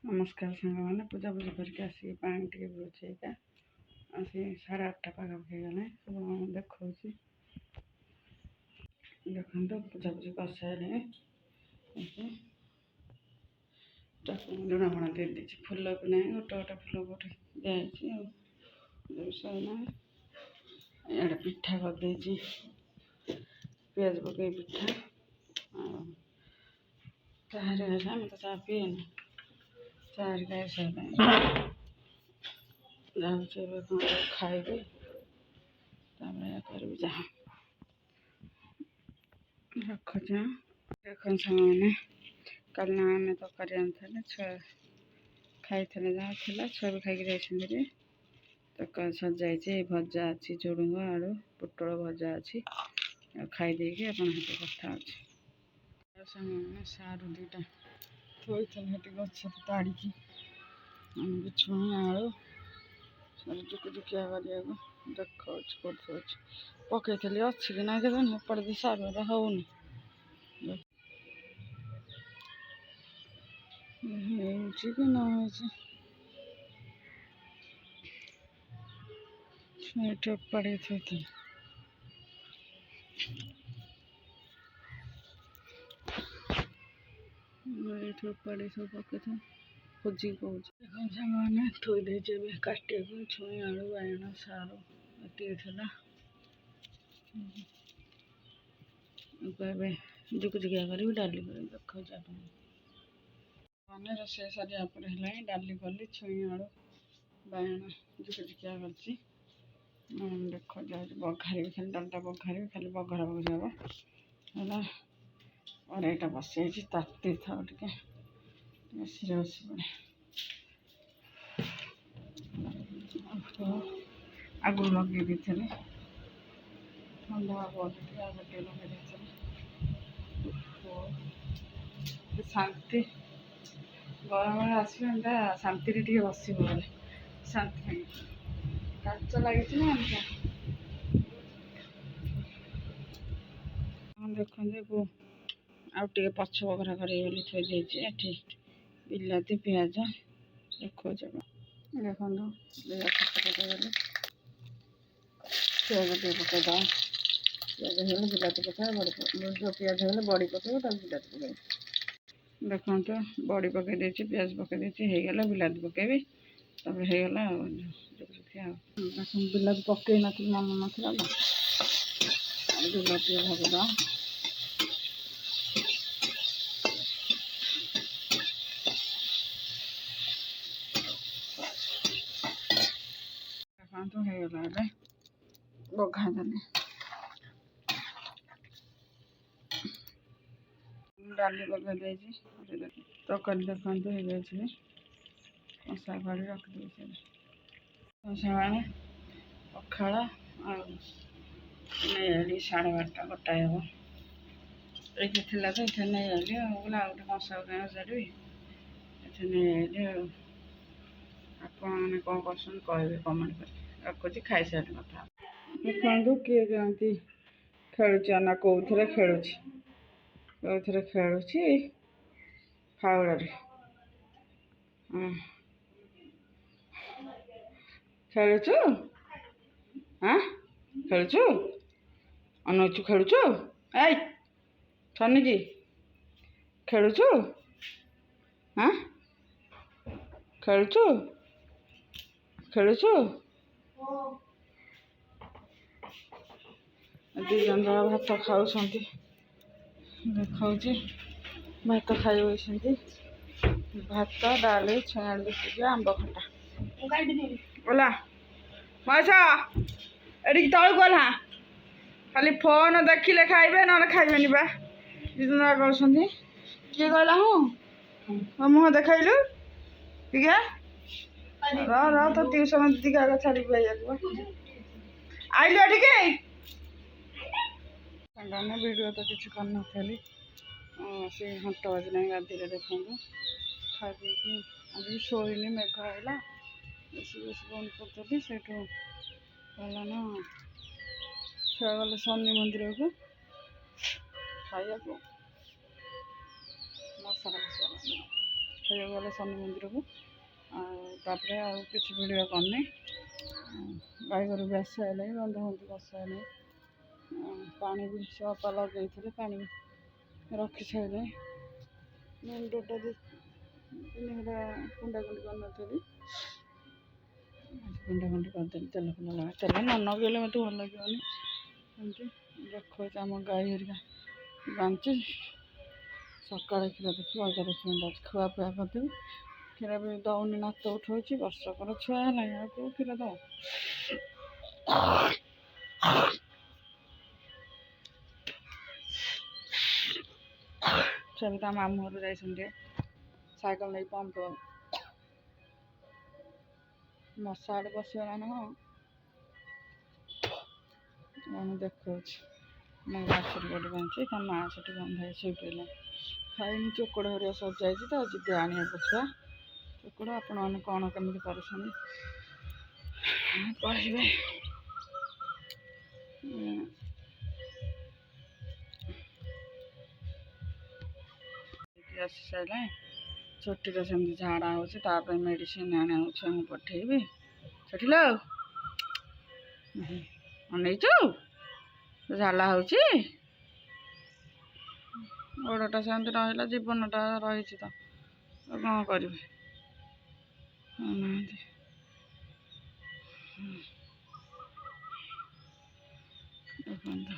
नमस्कार सांग मैंने पूजा पूजा करके आसिक पानी टे बुझेगा आसी 8:30 पाखापाखि गले सब देखा देखो तो पूजा पूजी कर सारे लुण फुण दे दी फुल भी ना गोटे गोटे फुल गोटे दिखाई इे पिठा करदे पियाज पकई पिठा चाह मैं तो चाह पीएनि चार गाय खाइबे कर रखुच देख मैंने कल ना आम तरकारी आनी छुआ खाई जहाँ थी छुआ भी खाई जाइए तरकारी सजाई भजा अच्छी झुड़ंग आलू पोटल भजा अच्छी खाईदे कथा मैंने सारू दुटा थोड़ी गछ ताड़ी छुई आलू सब जुकिजुकिया देखा पकई अच्छी कि ना के सारू होनी कि ना छुई पड़े थे पड़े सब पके थे खोजी कहने थोई दे काटे छुई आलू बाइगण सारू जुकजुकिया कर डाली कर देखा मैंने रोसे सरिया डाली कली छुई आलू बाइगण जुकजुकिया कर देख बघारी खाली डालटा बघारी खाली बघरा बघरा हम कड़ाईटा बसई ताती था बसी बसी पड़े आगु लगे दी ठंडा आगे लगे शांति गरम आसवे शांति बस शांति काच लगी देखो आउटे पछ बखरा कर थी बिलाती पिज देखो देखो पिज टे पकईद पिज बिलाती पकड़ जो पिज बड़ी पकड़ बिलाती पकड़ देखो बड़ी पकई पिज पकई होगला बिलाती पकईबी होगला बिलाती पकई न मन ना बिलाती भागद होगला बघा देली डाली पकई तरकारी देखते कषा कर रखी मैंने पखाड़ नहीं 12:30 गोटाए हम ये थी तो ये नहीं आली गोटे कषा कहीं सारी ये आपने कौन कर कहे कमेंट कर रखुची खाई सारे कथा देखु किए जमी खेलुची ना कौ थे खेलुची फाउल खेलुचु हाँ खेलुचु अनौचु खेलुचु ऐ छनिकी खेलुचु हाँ खेलुचु खेलुचु दी जन भात खाऊ देखा भात खाई बसती भात डाली छुई देखिए आंब खटा बोला मौसा एटी तलू गला खाली फोन देखिले खाइबे ना खाइबेनि बा दीदी कहते किए कहला हूँ मुँह देखलु ठीक है तो ट्यूशन दीदी का छाड़ी आइलु एटिके वीडियो तो किसी कर नी से 8 बजे गाधी देखो खाई पी आज शोनी मेघ आईला बस बंद करी से गला ना छुआ गले शनि मंदिर को खाया मसाला ଖାଇବାକୁ ଗଲେ ଶନି ମନ୍ଦିରକୁ। ତାପରେ ଆଉ କିଛି ଭିଡ଼ିଓ କରିନି। ଗାଈ ଗୋରୁ ବି ଆସି ସାରିଲାଣି, ବନ୍ଧୁବାନ୍ଧବ ବସି ସାରିଲାଣି। ପାଣି ବି ସପା ଲଗେଇଥିଲେ, ପାଣି ରଖି ସାରିଲାଣି। ମୁଣ୍ଡଟା ଦିନଟା କୁଣ୍ଡାକୁଣ୍ଡି କରିନଥିଲି, କୁଣ୍ଡାକୁଣ୍ଡି କରିଦେଲି। ତେଲ ଫେଲ ଲଗା, ତେଲ ନ ଲଗେଇଲେ ମୋତେ ଭଲ ଲାଗିବନି। ଏମିତି ଦେଖୁଛି ଆମ ଗାଈ ହେରିକା ବାଞ୍ଚି ସକାଳେ କ୍ଷୀର ଦେଖିବି, ଅଲଗା ଦେଖିବି ଯାଉଛି ଖୁଆପିଆ କରିଦେବି। କ୍ଷୀର ବି ଦେଉନି, ନାତ ଉଠଉଛି। ବର୍ଷକର ଛୁଆ ହେଲାଣି, ଆଉ କେଉଁ କ୍ଷୀର ଦେବ। ଛୁଆ ବି ତା ମାମୁଁ ଘରୁ ଯାଇଛନ୍ତି, ସାଇକେଲ ନେଇ ପମ୍ପ ମଶା ଆଡ଼େ ବସିଗଲା ନା କଣ ଦେଖଉଛି। ମୋ ବାଛୁରୀ ଗୋଟେ ବାଞ୍ଚି, ତା ମାଆ ସେଠି ବନ୍ଧା ହେଇ ଶୋଇପଡ଼ିଲା। ଖାଇନି, ଚୋକଡ଼ ହରିଆ ସରିଯାଇଛି ତ, ଯିବି ଆଣିବାକୁ ଛୁଆ ଚୋକଡ଼। ଆପଣମାନେ କ'ଣ କେମିତି କରୁଛନ୍ତି କହିବେ। ଆସି ସାରିଲାଣି। ଛୋଟିର ସେମିତି ଝାଡ଼ା ହେଉଛି, ତା ପାଇଁ ମେଡ଼ିସିନ ଆଣିବାକୁ ଛୁଆଙ୍କୁ ପଠେଇବି। ଛୋଟିଲୋ ଅନେଇଛୁ, ଝାଡ଼ା ହେଉଛି। ଗୋଡ଼ଟା ସେମିତି ରହିଲା, ଜୀବନଟା ରହିଛି ତ, କ'ଣ କରିବି। ଦେଖନ୍ତୁ